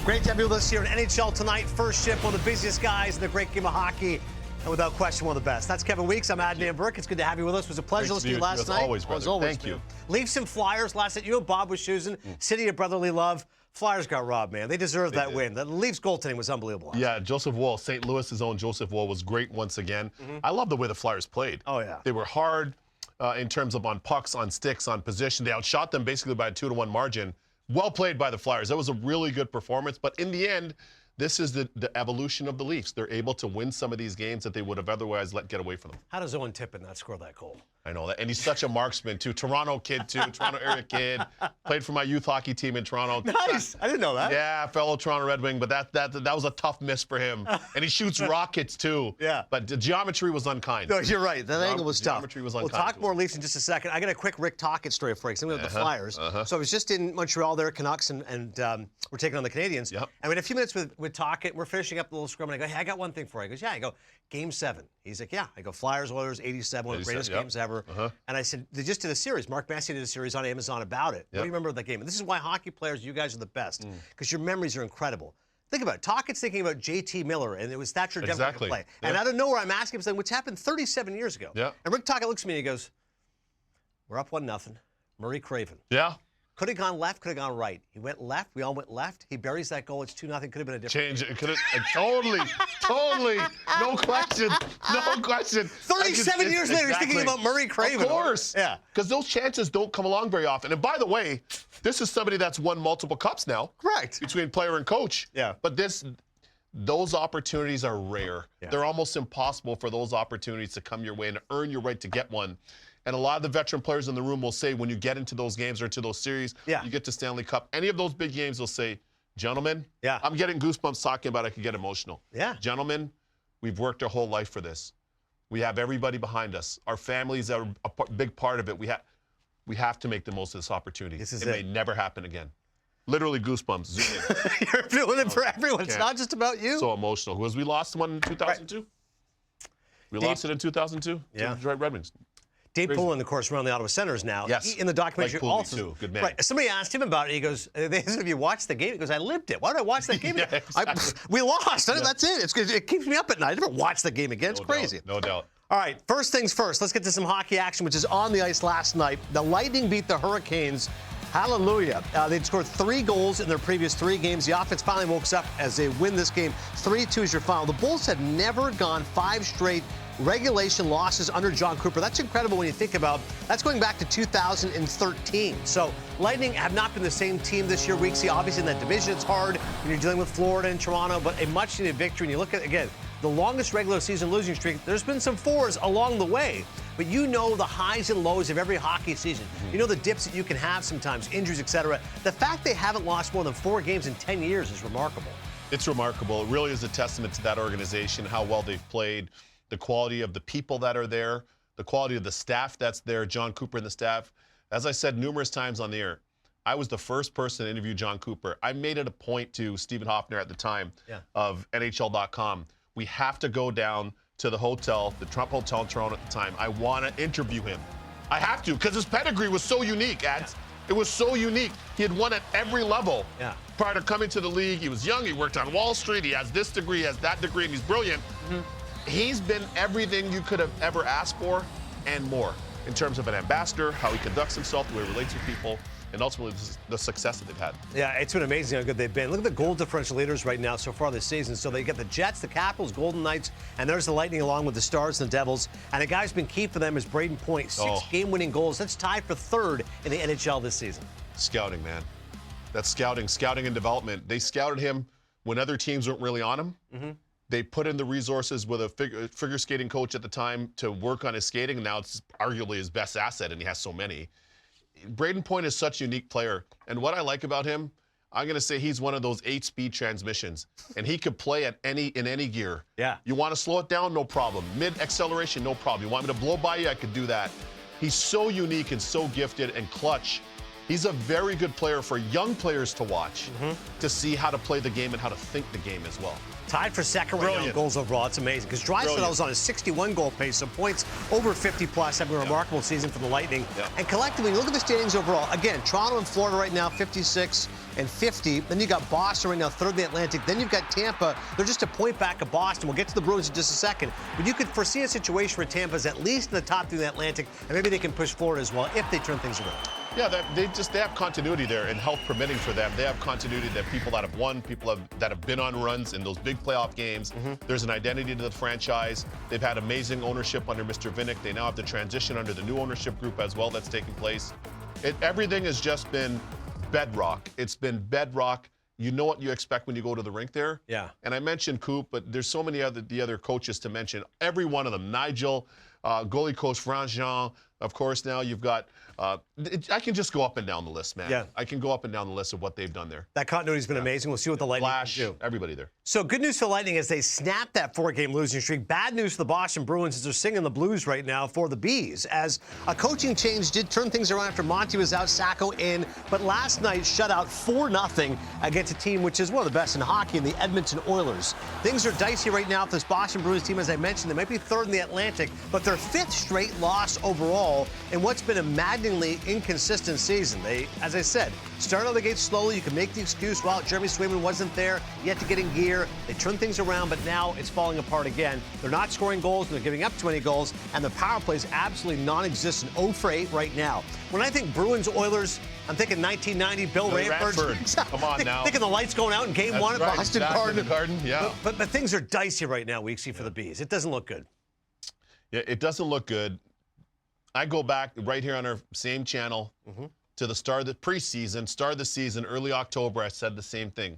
Great to have you with us here in NHL Tonight. First shift, one of the busiest guys in the great game of hockey, and without question, one of the best. That's Kevin Weeks. I'm Adnan Burke. It's good to have you with us. It was a pleasure listening to you last night. Always, brother. As always, Thank you. Leafs and Flyers last night. You know, Bob was choosing City of Brotherly Love. Flyers got robbed, man. They deserved that win. The Leafs goaltending was unbelievable. Yeah, Joseph Woll, St. Louis's own Joseph Woll, was great once again. I love the way the Flyers played. Oh, yeah. They were hard in terms of on pucks, on sticks, on position. They outshot them basically by a 2-1 margin. Well played by the Flyers. That was a really good performance. But in the end, this is the evolution of the Leafs. They're able to win some of these games that they would have otherwise let get away from them. How does Owen Tippett not score that goal? I know that. And he's such a marksman, too. Toronto kid, too. Toronto area kid. Played for my youth hockey team in Toronto. Nice. I didn't know that. Yeah, fellow Toronto Red Wing, but that was a tough miss for him. And he shoots rockets, too. Yeah. But the geometry was unkind. No, you're right. That angle was tough. Geometry was We'll unkind. talk more Leafs in just a second. I got a quick Rick Tocchet story for you. Because we have the Flyers. So I was just in Montreal there, Canucks, and we're taking on the Canadians. Yep. And we had a few minutes with Tocchet. We're finishing up the little scrum, and I go, hey, I got one thing for you. He goes, yeah. I go, Game 7. He's like, yeah. I go, Flyers, Oilers, 87, one of the greatest games ever. And I said, they just did a series. Mark Messier did a series on Amazon about it. What do you remember of that game? And this is why hockey players, you guys are the best, because your memories are incredible. Think about it. Tocchet's thinking about J.T. Miller, and it was Thatcher Demko play. Yeah. And out of nowhere, I'm asking him something which happened 37 years ago. Yeah. And Rick Tocchet looks at me and he goes, we're up 1-0. Murray Craven. Yeah. Could have gone left, could have gone right. He went left. We all went left. He buries that goal. It's 2-0. Could have been a different Change it. Could have totally. No question. No question. 37 years later, he's thinking about Murray Craven. Of course. Yeah. Because those chances don't come along very often. And by the way, this is somebody that's won multiple cups now. Correct. Between player and coach. Yeah. But those opportunities are rare. Yeah. They're almost impossible for those opportunities to come your way and earn your right to get one. And a lot of the veteran players in the room will say when you get into those games or into those series, you get to Stanley Cup, any of those big games, they'll say, gentlemen, I'm getting goosebumps talking about it. I could get emotional. Yeah. Gentlemen, we've worked our whole life for this. We have everybody behind us. Our families are a big part of it. We have to make the most of this opportunity. It may never happen again. Literally goosebumps. Zoom in. You're doing it for everyone. It's not just about you. So emotional. Because we lost one in 2002. Right. We lost it in 2000 Yeah. to Detroit Red Wings. Dave Poulin, of course, around the Ottawa Senators now. Yes. In the documentary like also. Too. Good man. Right. Somebody asked him about it. He goes, have you watched the game? He goes, I lived it. Why did I watch that game? Exactly. We lost. That's it. It keeps me up at night. I never watch the game again. It's crazy. No doubt. All right, first things first. Let's get to some hockey action, which is on the ice last night. The Lightning beat the Hurricanes. Hallelujah. They'd scored 3 goals in their previous 3 games. The offense finally woke up as they win this game. 3-2 is your final. The Bulls had never gone 5 straight regulation losses under John Cooper. That's incredible when you think about that's going back to 2013. So Lightning have not been the same team this year. Weeksy, obviously in that division, it's hard when you're dealing with Florida and Toronto, but a much-needed victory. And you look at, again, the longest regular season losing streak, there's been some 4s along the way, but you know the highs and lows of every hockey season. You know the dips that you can have sometimes, injuries, etc. The fact they haven't lost more than 4 games in 10 years is remarkable. It's remarkable. It really is a testament to that organization, how well they've played, the quality of the people that are there, the quality of the staff that's there, John Cooper and the staff. As I said numerous times on the air, I was the first person to interview John Cooper. I made it a point to Stephen Hoffner at the time of NHL.com. We have to go down to the hotel, the Trump Hotel in Toronto at the time. I want to interview him. I have to, because his pedigree was so unique, Ads. It was so unique. He had won at every level. Prior to coming to the league, he was young, he worked on Wall Street, he has this degree, he has that degree, and he's brilliant. He's been everything you could have ever asked for and more in terms of an ambassador, how he conducts himself, the way he relates with people, and ultimately the success that they've had. Yeah, it's been amazing how good they've been. Look at the goal differential leaders right now so far this season. So they get the Jets, the Capitals, Golden Knights, and there's the Lightning along with the Stars and the Devils. And a guy who's been key for them is Braden Point. 6 game-winning goals. That's tied for 3rd in the NHL this season. Scouting, man. That's scouting and development. They scouted him when other teams weren't really on him. They put in the resources with a figure skating coach at the time to work on his skating, and now it's arguably his best asset, and he has so many. Braden Point is such a unique player, and what I like about him, I'm going to say he's one of those 8-speed transmissions, and he could play in any gear. Yeah. You want to slow it down? No problem. Mid-acceleration? No problem. You want me to blow by you? I could do that. He's so unique and so gifted and clutch. He's a very good player for young players to watch, to see how to play the game and how to think the game as well. Tied for second right now in Brilliant. goals overall. It's amazing because Draisaitl was on a 61-goal pace, so points over 50+, having a remarkable season for the Lightning. Yeah. And collectively, look at the standings overall. Again, Toronto and Florida right now, 56 and 50. Then you got Boston right now, third in the Atlantic. Then you've got Tampa. They're just a point back of Boston. We'll get to the Bruins in just a second. But you could foresee a situation where Tampa's at least in the top 3 in the Atlantic, and maybe they can push Florida as well if they turn things around. Yeah, they have continuity there, and health permitting for them. They have continuity that people that have won, that have been on runs in those big playoff games. There's an identity to the franchise. They've had amazing ownership under Mr. Vinnick. They now have the transition under the new ownership group as well that's taking place. Everything has just been bedrock. It's been bedrock. You know what you expect when you go to the rink there. Yeah. And I mentioned Coop, but there's so many other coaches to mention. Every one of them. Nigel, goalie coach Franjean. Of course, now you've got. I can just go up and down the list, man. Yeah. I can go up and down the list of what they've done there. That continuity's been amazing. We'll see what the Lightning Flash, can do. everybody there. So good news for the Lightning as they snap that 4-game losing streak. Bad news for the Boston Bruins as they're singing the blues right now for the Bees. As a coaching change did turn things around after Monty was out, Sacco in. But last night shut out 4-0 against a team which is one of the best in hockey in the Edmonton Oilers. Things are dicey right now for this Boston Bruins team. As I mentioned, they might be third in the Atlantic, but their 5th straight loss overall in what's been a maddeningly inconsistent season. They, as I said, started out the gate slowly. You can make the excuse, well, Jeremy Swayman wasn't there yet to get in gear. They turned things around, but now it's falling apart again. They're not scoring goals, and they're giving up 20 goals, and the power play is absolutely non-existent. 0 for 8 right now. When I think Bruins Oilers, I'm thinking 1990 Bill Ranford. Come on now. Thinking the lights going out in Game 1 at right, Boston back Garden. in the Garden, yeah. But things are dicey right now, Weeksy, for the Bees. It doesn't look good. Yeah, it doesn't look good. I go back right here on our same channel to the start of the preseason, start of the season, early October. I said the same thing.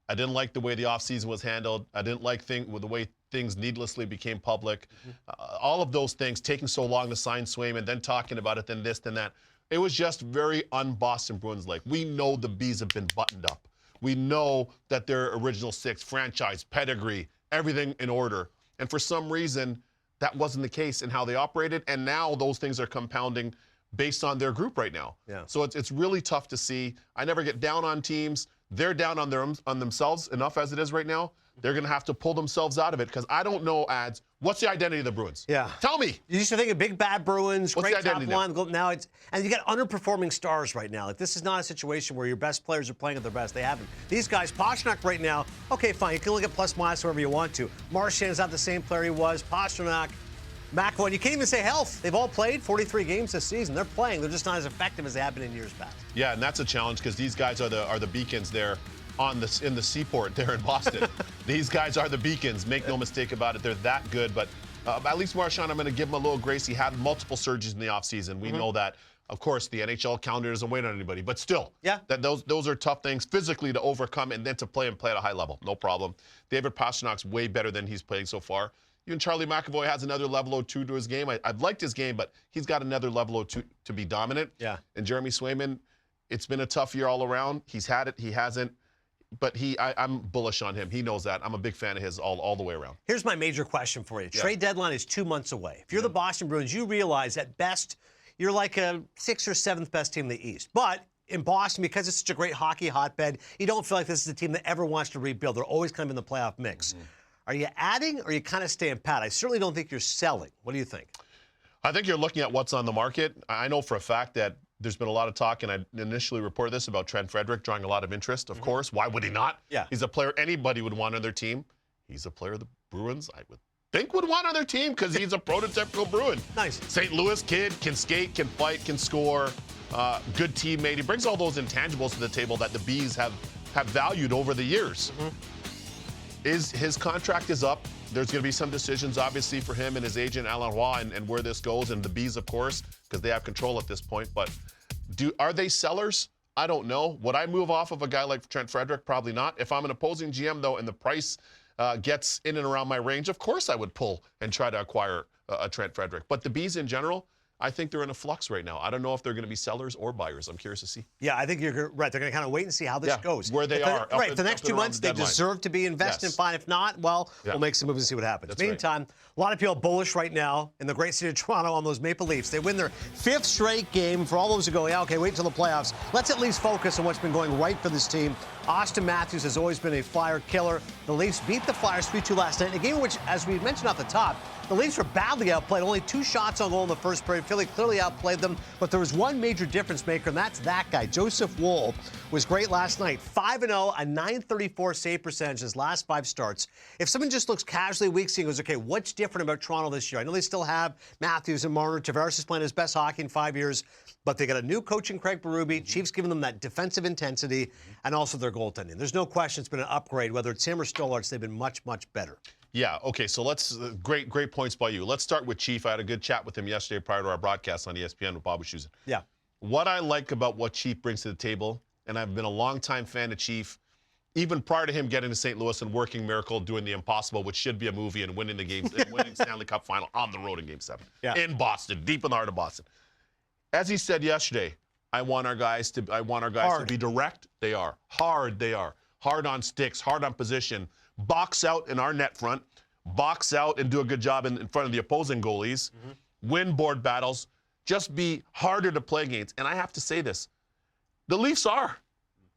I didn't like the way the offseason was handled. I didn't like the way things needlessly became public. All of those things, taking so long to sign Swayman, then talking about it, then this, then that. It was just very un-Boston Bruins-like. We know the Bees have been buttoned up. We know that their original 6, franchise, pedigree, everything in order. And for some reason, that wasn't the case in how they operated, and now those things are compounding based on their group right now. Yeah. So it's really tough to see. I never get down on teams. They're down on themselves enough as it is right now. They're going to have to pull themselves out of it because I don't know, Ads. What's the identity of the Bruins? Yeah. Tell me. You used to think of big bad Bruins, What's great the top identity line. Now it's and you got underperforming stars right now. Like this is not a situation where your best players are playing at their best. They haven't. These guys, Pastrnak right now. Okay, fine. You can look at plus minus wherever you want to. Marchand's not the same player he was. Pastrnak, McAvoy. You can't even say health. They've all played 43 games this season. They're playing. They're just not as effective as they have been in years past. Yeah, and that's a challenge because these guys are the beacons there in the seaport there in Boston. These guys are the beacons. Make no mistake about it. They're that good. But at least Marchand, I'm going to give him a little grace. He had multiple surgeries in the offseason. We know that. Of course, the NHL calendar doesn't wait on anybody. But still, yeah, those are tough things physically to overcome and then to play at a high level. No problem. David Pasternak's way better than he's playing so far. Even Charlie McAvoy has another level or two to his game. I've liked his game, but he's got another level or two to be dominant. Yeah. And Jeremy Swayman, it's been a tough year all around. He's had it. He hasn't. But I'm bullish on him. He knows that. I'm a big fan of his all the way around. Here's my major question for you. Trade deadline is 2 months away. If you're the Boston Bruins, you realize at best you're like a 6th or 7th best team in the East. But in Boston, because it's such a great hockey hotbed, you don't feel like this is a team that ever wants to rebuild. They're always kind of in the playoff mix. Are you adding or are you kind of staying pat? I certainly don't think you're selling. What do you think? I think you're looking at what's on the market. I know for a fact that there's been a lot of talk, and I initially reported this about Trent Frederick drawing a lot of interest, of course. Why would he not? Yeah. He's a player anybody would want on their team. He's a player the Bruins, I would think, would want on their team because he's a prototypical Bruin. Nice. St. Louis kid, can skate, can fight, can score, good teammate. He brings all those intangibles to the table that the Bees have valued over the years. His contract is up. There's going to be some decisions, obviously, for him and his agent, Alain Roy, and where this goes, and the Bees, of course, because they have control at this point. But are they sellers? I don't know. Would I move off of a guy like Trent Frederick? Probably not. If I'm an opposing GM, though, and the price gets in and around my range, of course I would pull and try to acquire a Trent Frederick. But the Bees in general, I think they're in a flux right now. I don't know if they're going to be sellers or buyers. I'm curious to see. Yeah, I think you're right. They're going to kind of wait and see how this goes. Where they are. Right, the next 2 months, they deserve to be invested. Yes. Fine. If not, well, we'll make some moves and see what happens. That's Meantime, a lot of people bullish right now in the great city of Toronto on those Maple Leafs. They win their 5th straight game. For all those who go, yeah, okay, wait until the playoffs. Let's at least focus on what's been going right for this team. Austin Matthews has always been a Flyer killer. The Leafs beat the Flyers 3-2 last night in a game in which, as we mentioned off the top, the Leafs were badly outplayed. Only 2 shots on goal in the first period. Philly clearly outplayed them, but there was one major difference maker, and that's that guy. Joseph Woll was great last night. 5-0, a .934 save percentage his last 5 starts. If someone just looks casually weak, seeing goes, okay, what's different about Toronto this year? I know they still have Matthews and Marner. Tavares is playing his best hockey in 5 years, but they got a new coach in Craig Berube. Chiefs giving them that defensive intensity and also their goaltending. There's no question it's been an upgrade. Whether it's him or Stolarz, they've been much, much better. Yeah, okay, so let's, great points by you. Let's start with Chief. I had a good chat with him yesterday prior to our broadcast on ESPN with Bob Wischusen. Yeah. What I like about what Chief brings to the table, and I've been a longtime fan of Chief, even prior to him getting to St. Louis and working miracle, doing the impossible, which should be a movie, and winning the games, and winning Stanley Cup final on the road in Game 7 in Boston, deep in the heart of Boston. As he said yesterday, I want our guys to be direct. They are. Hard, they are. Hard on sticks, hard on position. Box out in our net front, box out and do a good job in front of the opposing goalies, win board battles, just be harder to play against. And I have to say this, the Leafs are.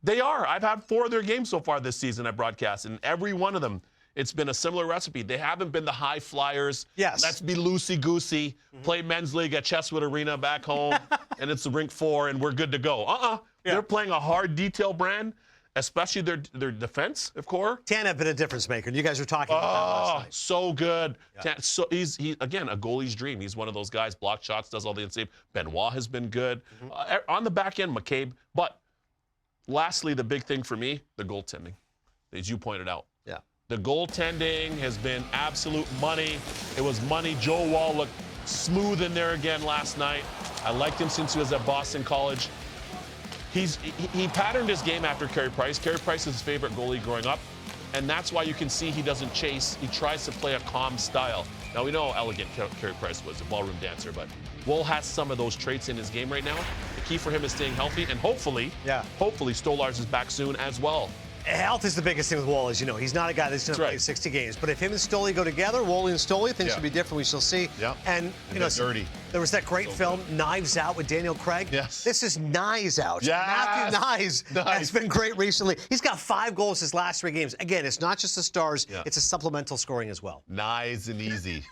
They are. I've had 4 of their games so far this season I broadcast, and every one of them, it's been a similar recipe. They haven't been the high flyers. Yes. Let's be loosey-goosey, play men's league at Chestwood Arena back home, and it's the rink 4, and we're good to go. They're playing a hard detail brand, especially their defense of core. Tanev been a difference maker, and you guys were talking about that last night. So good. Yeah. So he's again a goalie's dream. He's one of those guys, block shots, does all the insane. Benoit has been good. On the back end, McCabe. But lastly, the big thing for me, the goaltending, as you pointed out. Yeah. The goaltending has been absolute money. It was money. Joe Woll looked smooth in there again last night. I liked him since he was at Boston College. He patterned his game after Carey Price. Carey Price is his favorite goalie growing up, and that's why you can see he doesn't chase. He tries to play a calm style. Now, we know how elegant Carey Price was, a ballroom dancer, but Woll has some of those traits in his game right now. The key for him is staying healthy, and hopefully Stolarz is back soon as well. Health is the biggest thing with Woll, as you know. He's not a guy that's going to play 60 games. But if him and Stoli go together, Woolley and Stoli, things should be different. We shall see. Yeah. And you know, dirty. There was that great film, Knives Out, with Daniel Craig. Yes. This is Knives Out. Yes. Matthew Knives has been great recently. He's got 5 goals his last 3 games. Again, it's not just the stars. It's a supplemental scoring as well. Nice and easy.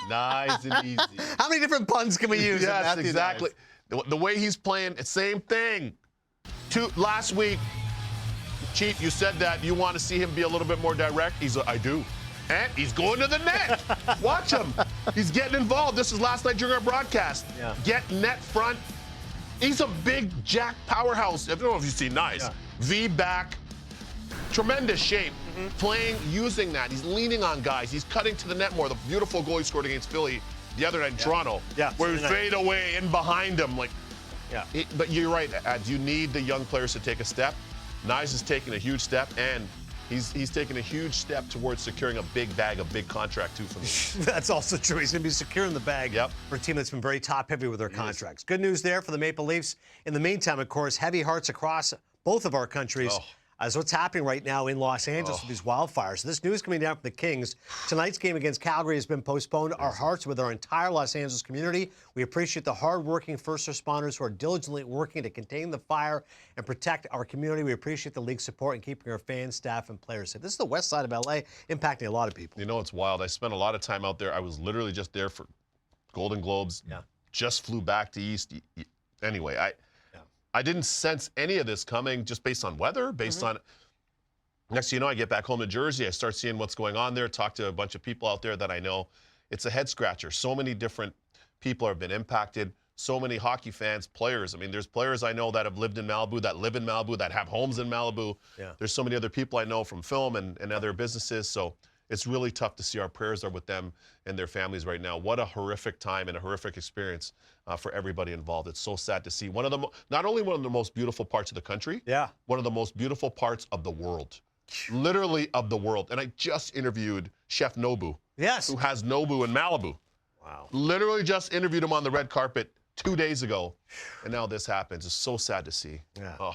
Nice and easy. How many different puns can we use? Yes, exactly. The way he's playing, same thing. Last week, Chief, you said that you want to see him be a little bit more direct. He's like, I do. And he's going to the net. Watch him. He's getting involved. This is last night during our broadcast. Get net front. He's a big jack powerhouse. I don't know if you see nice. V back. Tremendous shape. Playing, using that. He's leaning on guys. He's cutting to the net more. The beautiful goal he scored against Philly the other night in Toronto. Where he fade away in behind him. But you're right, Ads. You need the young players to take a step. Knies is taking a huge step, and he's taking a huge step towards securing a big bag, a big contract, too, from them. That's also true. He's going to be securing the bag for a team that's been very top-heavy with their contracts. Good news there for the Maple Leafs. In the meantime, of course, heavy hearts across both of our countries. As what's happening right now in Los Angeles with these wildfires. So this news coming down from the Kings. Tonight's game against Calgary has been postponed. Our hearts are with our entire Los Angeles community. We appreciate the hard-working first responders who are diligently working to contain the fire and protect our community. We appreciate the league's support in keeping our fans, staff, and players safe. This is the west side of L.A., impacting a lot of people. You know, it's wild. I spent a lot of time out there. I was literally just there for Golden Globes. Just flew back to East. Anyway, I didn't sense any of this coming just based on weather, based on... Next thing you know, I get back home to Jersey. I start seeing what's going on there, talk to a bunch of people out there that I know. It's a head-scratcher. So many different people have been impacted. So many hockey fans, players. I mean, there's players I know that have lived in Malibu, that live in Malibu, that have homes in Malibu. There's so many other people I know from film and other businesses. So it's really tough to see. Our prayers are with them and their families right now. What a horrific time and a horrific experience for everybody involved. It's so sad to see. Not only one of the most beautiful parts of the country, one of the most beautiful parts of the world. Literally of the world. And I just interviewed Chef Nobu. Who has Nobu in Malibu. Wow. Literally just interviewed him on the red carpet 2 days ago, and now this happens. It's so sad to see. Yeah. Oh.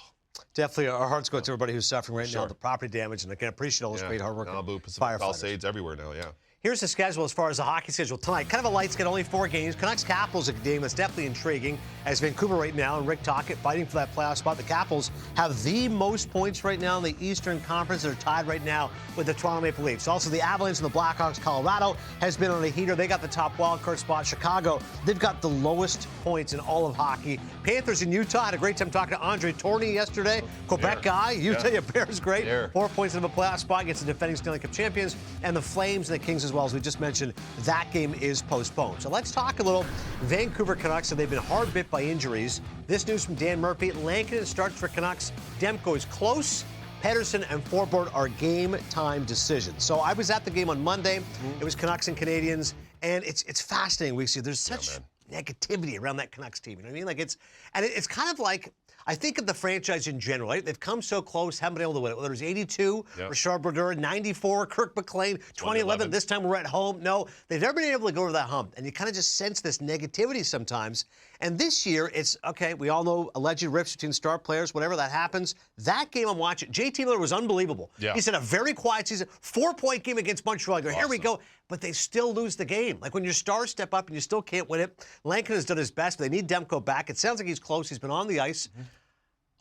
Definitely, our hearts go out to everybody who's suffering right now, Sure. the property damage, and I can appreciate all this great hard work. Malibu, Pacific Firefighters. Palisades, everywhere now, yeah. Here's the schedule as far as the hockey schedule tonight. Kind of a light schedule, only 4 games. Canucks Capitals, a game that's definitely intriguing as Vancouver right now and Rick Tocchet fighting for that playoff spot. The Capitals have the most points right now in the Eastern Conference. They're tied right now with the Toronto Maple Leafs. Also, the Avalanche and the Blackhawks. Colorado has been on a heater. They got the top wildcard spot. Chicago, they've got the lowest points in all of hockey. Panthers in Utah had a great time talking to Andre Tourny yesterday. Quebec guy. Utah, yeah. Bears great. Bear. 4 points in the playoff spot against the defending Stanley Cup champions. And the Flames and the Kings as well, as we just mentioned. That game is postponed. So let's talk a little Vancouver Canucks. So they've been hard bit by injuries. This news from Dan Murphy. Lankinen starts for Canucks. Demko is close. Pedersen and Forbort are game time decisions. So I was at the game on Monday. It was Canucks and Canadians. And it's fascinating. We see there's such negativity around that Canucks team. You know what I mean? Like it's kind of like, I think of the franchise in general, right? They've come so close, haven't been able to win it. Whether it was 82, Richard Brodeur, 94, Kirk McLean, 2011, this time we're at home. No, they've never been able to go over that hump. And you kind of just sense this negativity sometimes. And this year, it's, okay, we all know alleged rifts between star players, whatever that happens. That game I'm watching, JT Miller was unbelievable. Yeah. He said a very quiet season, 4-point game against Montreal. Here we go. But they still lose the game. Like when your stars step up and you still can't win it. Lankinen has done his best, but they need Demko back. It sounds like he's close. He's been on the ice.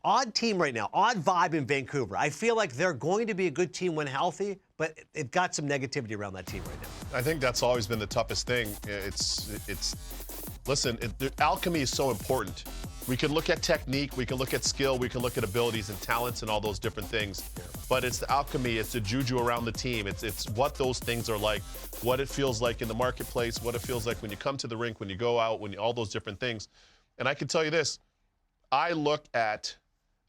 Odd team right now, odd vibe in Vancouver. I feel like they're going to be a good team when healthy, but it got some negativity around that team right now. I think that's always been the toughest thing. Listen, alchemy is so important. We can look at technique, we can look at skill, we can look at abilities and talents and all those different things. But it's the alchemy, it's the juju around the team. It's what those things are like, what it feels like in the marketplace, what it feels like when you come to the rink, when you go out, all those different things. And I can tell you this,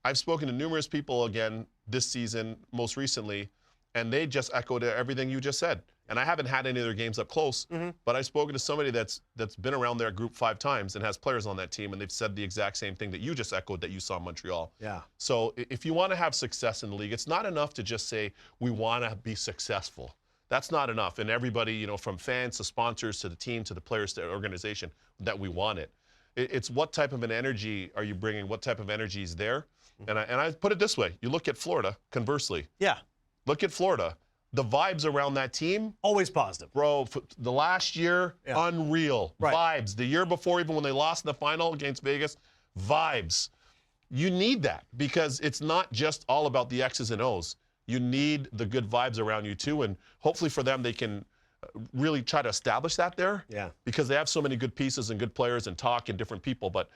I've spoken to numerous people again this season, most recently, and they just echoed everything you just said. And I haven't had any of their games up close, but I've spoken to somebody that's been around their group 5 times and has players on that team, and they've said the exact same thing that you just echoed that you saw in Montreal. Yeah. So if you want to have success in the league, it's not enough to just say, we want to be successful. That's not enough. And everybody, from fans to sponsors to the team to the players to the organization, that we want it. It's what type of an energy are you bringing? What type of energy is there? And I put it this way. You look at Florida, conversely. Yeah. Look at Florida. The vibes around that team. Always positive. Bro, the last year, unreal. Right. Vibes. The year before, even when they lost in the final against Vegas, vibes. You need that because it's not just all about the X's and O's. You need the good vibes around you too. And hopefully for them, they can really try to establish that there. Yeah. Because they have so many good pieces and good players and talk and different people. But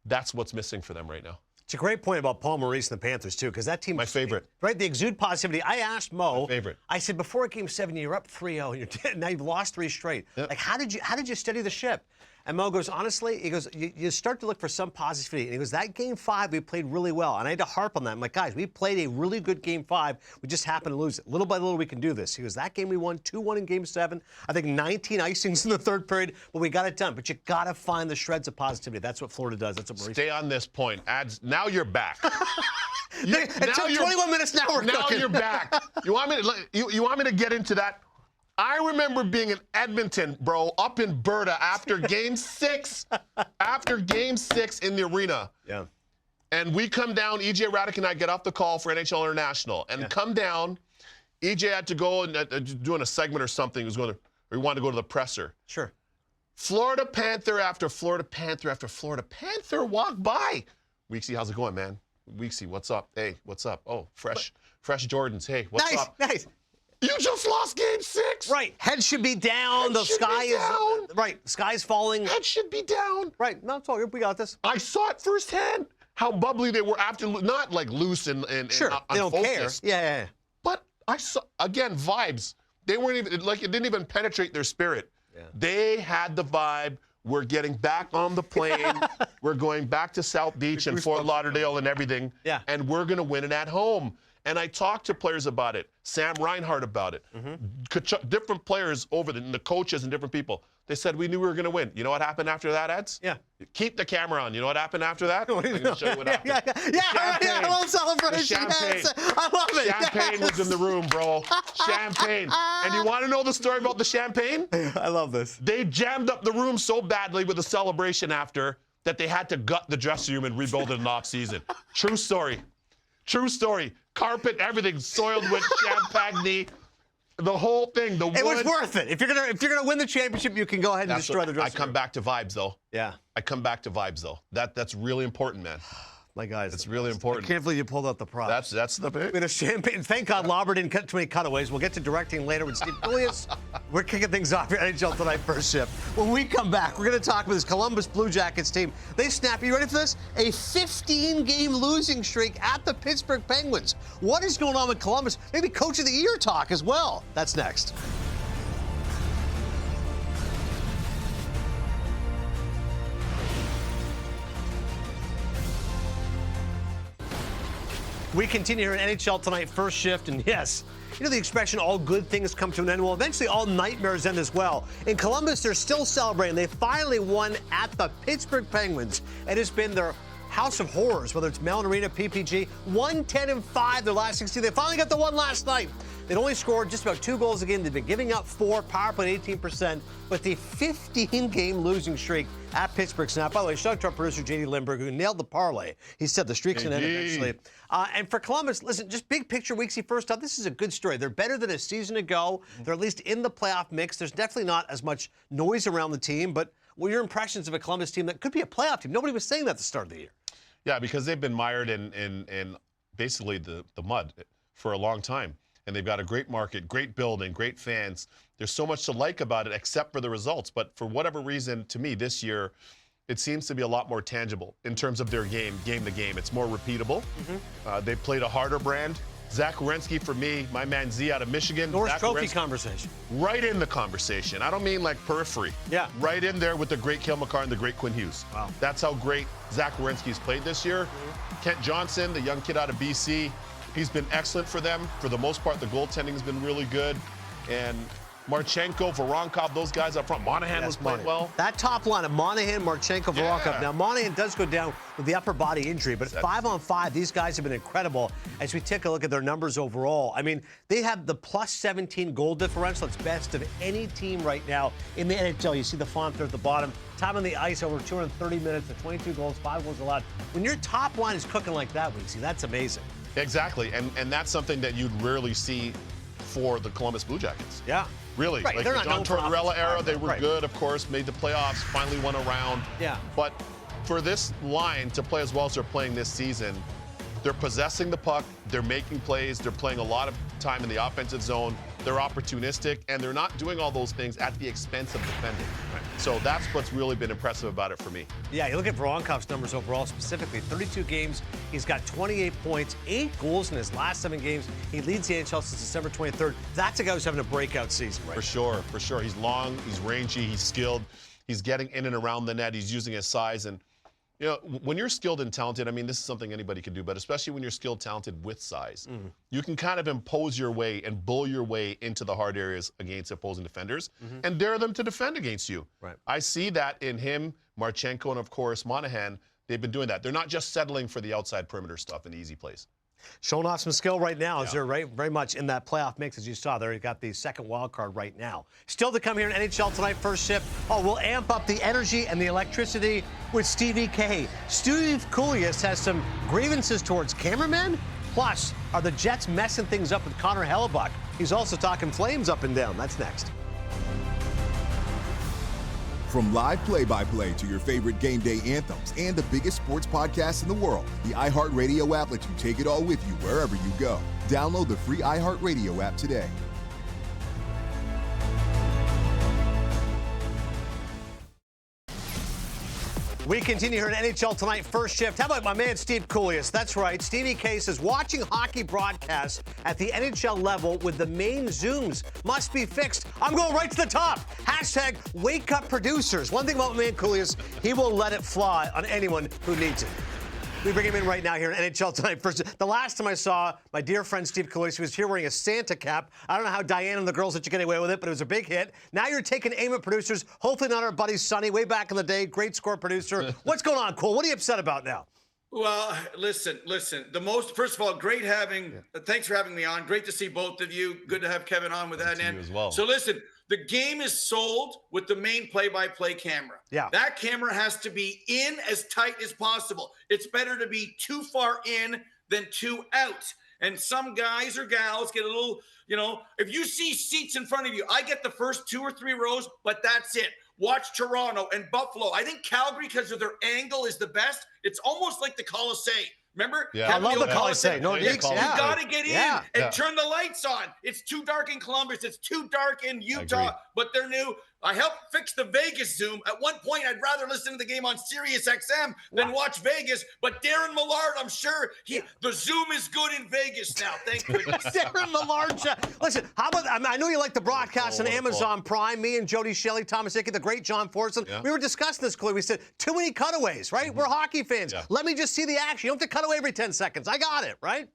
that's what's missing for them right now. It's a great point about Paul Maurice and the Panthers, too, because that team... My favorite. Right, they exude positivity. I asked Mo... My favorite. I said, before Game 7, you're up 3-0, and now you've lost 3 straight. Yep. Like, how did you steady the ship? And Mo goes, honestly, he goes, you start to look for some positivity. And he goes, that Game 5, we played really well. And I had to harp on that. I'm like, guys, we played a really good Game 5. We just happened to lose it. Little by little, we can do this. He goes, that game we won 2-1 in Game 7. I think 19 icings in the third period, but we got it done. But you got to find the shreds of positivity. That's what Florida does. That's what Maurice Stay on this point. Now you're back. It took 21 minutes, now we're cooking. You're back. You want me to get into that? I remember being in Edmonton, bro, up in Berta after Game 6, in the arena. Yeah. And we come down, EJ Radic and I get off the call for NHL International. And come down, EJ had to go and doing a segment or something. He wanted to go to the presser. Sure. Florida Panther after Florida Panther after Florida Panther walked by. Weeksy, how's it going, man? Weeksy, what's up? Hey, what's up? Oh, fresh Jordans. Hey, what's up? Nice. You just lost Game 6. Right. Head should be down. The sky is down. Right. Sky's falling. Head should be down. Right. No, it's all good. We got this. I saw it firsthand. How bubbly they were after, not like loose and sure. They don't care. Yeah. But I saw again vibes. They weren't even like it didn't even penetrate their spirit. Yeah. They had the vibe. We're getting back on the plane. We're going back to South Beach and Fort Lauderdale and everything. Yeah. And we're going to win it at home. And I talked to players about it, Sam Reinhart about it, different players over the coaches and different people. They said we knew we were going to win. You know what happened after that, Eds? Yeah. Keep the camera on. You know what happened after that? I'm going to show you what happened. I love celebration. Champagne. Yes. I love it. Champagne was in the room, bro. Champagne. And you want to know the story about the champagne? I love this. They jammed up the room so badly with the celebration after that they had to gut the dressing room and rebuild it in off-season. True story. True story. Carpet, everything soiled with champagne. The whole thing, the wood. It was worth it. If you're gonna win the championship, you can go ahead and destroy the dressing room. I come back to vibes, though. Yeah. I come back to vibes, though. That's really important, man. My guys. It's really important. I can't believe you pulled out the props. That's the big. We had a champagne. Thank God Lauber didn't cut too many cutaways. We'll get to directing later with Steve Julius. We're kicking things off here at NHL Tonight First Shift. When we come back, we're going to talk with this Columbus Blue Jackets team. They snap, you ready for this? A 15-game losing streak at the Pittsburgh Penguins. What is going on with Columbus? Maybe Coach of the Year talk as well. That's next. We continue here in NHL Tonight First Shift, and yes, you know the expression, all good things come to an end. Well, eventually all nightmares end as well. In Columbus, they're still celebrating. They finally won at the Pittsburgh Penguins. It has been their house of horrors, whether it's Mellon Arena, PPG, 110-5 their last 16. They finally got the one last night. They'd only scored just about 2 goals a game. They've been giving up 4, power play 18%, but the 15-game losing streak at Pittsburgh snap. By the way, shout out to our producer, J.D. Lindbergh, who nailed the parlay. He said the streak's going to end eventually. And for Columbus, listen, just big picture, Weeksy, first up, this is a good story. They're better than a season ago. They're at least in the playoff mix. There's definitely not as much noise around the team, but what are your impressions of a Columbus team that could be a playoff team? Nobody was saying that at the start of the year. Yeah, because they've been mired in basically the mud for a long time. And they've got a great market, great building, great fans. There's so much to like about it except for the results. But for whatever reason, to me, this year, it seems to be a lot more tangible in terms of their game to game. It's more repeatable. They played a harder brand. Zach Werenski, for me, my man Z out of Michigan. Norris Zach Trophy Werenski, conversation. Right in the conversation. I don't mean like periphery. Yeah. Right in there with the great Cale Makar and the great Quinn Hughes. Wow. That's how great Zach Werenski's played this year. Kent Johnson, the young kid out of BC, he's been excellent for them. For the most part, the goaltending has been really good. And Marchenko, Voronkov, those guys up front. Monahan was playing well. That top line of Monahan, Marchenko, Voronkov. Now, Monahan does go down with the upper body injury, but 5-on-5, these guys have been incredible as we take a look at their numbers overall. I mean, they have the plus 17 goal differential. It's best of any team right now in the NHL. You see the font there at the bottom. Time on the ice, over 230 minutes, 22 goals, 5 goals allowed. When your top line is cooking like that, Weeksy, that's amazing. Exactly, and that's something that you'd rarely see for the Columbus Blue Jackets. Yeah. Really. Right. Like They're the not John known for Tortorella era, offensive they were right. good, of course, made the playoffs, finally won a round. Yeah. But for this line to play as well as they're playing this season, they're possessing the puck, they're making plays, they're playing a lot of time in the offensive zone, they're opportunistic, and they're not doing all those things at the expense of defending. Right. So that's what's really been impressive about it for me. Yeah, you look at Voronkov's numbers overall specifically. 32 games, he's got 28 points, 8 goals in his last 7 games. He leads the NHL since December 23rd. That's a guy who's having a breakout season, right? For sure. He's long, he's rangy, he's skilled. He's getting in and around the net. He's using his size. And, you know, when you're skilled and talented, I mean, this is something anybody can do, but especially when you're skilled, talented with size, you can kind of impose your way and bull your way into the hard areas against opposing defenders and dare them to defend against you. Right. I see that in him, Marchenko, and, of course, Monahan. They've been doing that. They're not just settling for the outside perimeter stuff and easy plays. Showing off some skill right now as they're very much in that playoff mix, as you saw there. You got the second wild card right now. Still to come here in NHL Tonight First Shift. Oh, we'll amp up the energy and the electricity with Stevie K. Steve Kouleas has some grievances towards cameramen. Plus, are the Jets messing things up with Connor Hellebuck? He's also talking Flames up and down. That's next. From live play-by-play to your favorite game day anthems and the biggest sports podcasts in the world, the iHeartRadio app lets you take it all with you wherever you go. Download the free iHeartRadio app today. We continue here in NHL Tonight First Shift. How about my man Steve Kouleas? That's right. Stevie K says watching hockey broadcasts at the NHL level with the main zooms must be fixed. I'm going right to the top. Hashtag wake up producers. One thing about my man Kouleas, he will let it fly on anyone who needs it. We bring him in right now here in NHL Tonight. First, the last time I saw my dear friend Steve Kalois, he was here wearing a Santa cap. I don't know how Diane and the girls let you get away with it, but it was a big hit. Now you're taking aim at producers. Hopefully not our buddy Sonny, way back in the day, great score producer. What's going on, Cole? What are you upset about now? Well, listen. First of all, thanks for having me on. Great to see both of you. Good to have Kevin on with that end as well. So listen, the game is sold with the main play-by-play camera. Yeah. That camera has to be in as tight as possible. It's better to be too far in than too out. And some guys or gals get a little, if you see seats in front of you, I get the first 2 or 3 rows, but that's it. Watch Toronto and Buffalo. I think Calgary, because of their angle, is the best. It's almost like the Coliseum. Remember? Yeah. I love the Coliseum. No, You yeah. got to get in and turn the lights on. It's too dark in Columbus. It's too dark in Utah. But they're new. I helped fix the Vegas Zoom. At one point, I'd rather listen to the game on Sirius XM than watch Vegas. But Darren Millard, I'm sure the Zoom is good in Vegas now. Thank goodness. Darren Millard. Listen, how about, I know you like the broadcast on Amazon Prime. Me and Jody Shelley, Thomas Hickey, the great John Forson. Yeah. We were discussing this, Chloe. We said, too many cutaways, right? We're hockey fans. Yeah. Let me just see the action. You don't have to cut away every 10 seconds. I got it, right?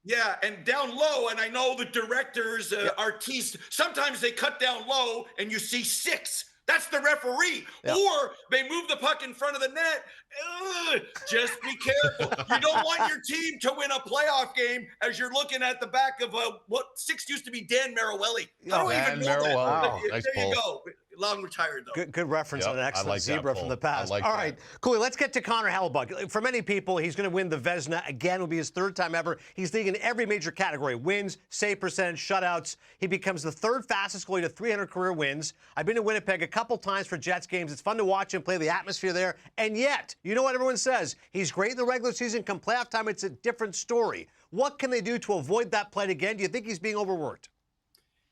Yeah, and down low, and I know the directors, artistes, sometimes they cut down low and you see 6. That's the referee. Yep. Or they move the puck in front of the net. Just be careful. You don't want your team to win a playoff game as you're looking at the back of what 6 used to be Dan Marowelli. I don't even know that. Wow. Nice there you go. Long retired, though. Good reference on an excellent zebra from the past. All right, cool. Let's get to Connor Hellebuyck. For many people, he's going to win the Vezina again. Will be his 3rd time ever. He's leading in every major category: wins, save percentage, shutouts. He becomes the 3rd fastest goalie to 300 career wins. I've been to Winnipeg a couple times for Jets games. It's fun to watch him play, the atmosphere there. And yet, you know what everyone says? He's great in the regular season. Come playoff time, it's a different story. What can they do to avoid that plight again? Do you think he's being overworked?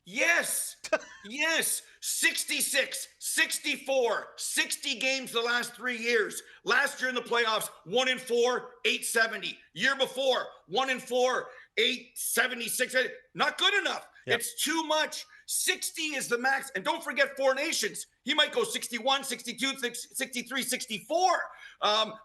Yes. Yes. 66, 64, 60 games the last 3 years. Last year in the playoffs, 1-4, 870. Year before, 1-4, 876. Not good enough. Yep. It's too much. 60 is the max. And don't forget 4 Nations. He might go 61, 62, 63, 64.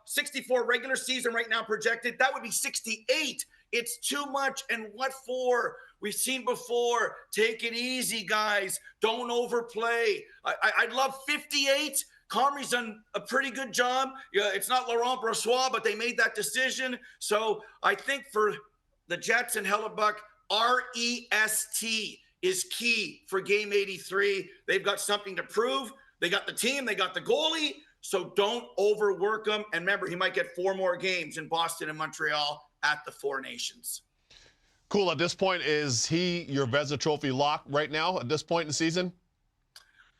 64 regular season right now projected. That would be 68. It's too much. And what for? We've seen before. Take it easy, guys. Don't overplay. I'd love 58. Comrie's done a pretty good job. It's not Laurent Brossoit, but they made that decision. So I think for the Jets and Hellebuyck, REST is key for Game 83. They've got something to prove. They got the team. They got the goalie. So don't overwork him. And remember, he might get 4 more games in Boston and Montreal at the 4 Nations. Cool. At this point, is he your Vezina Trophy lock right now at this point in the season?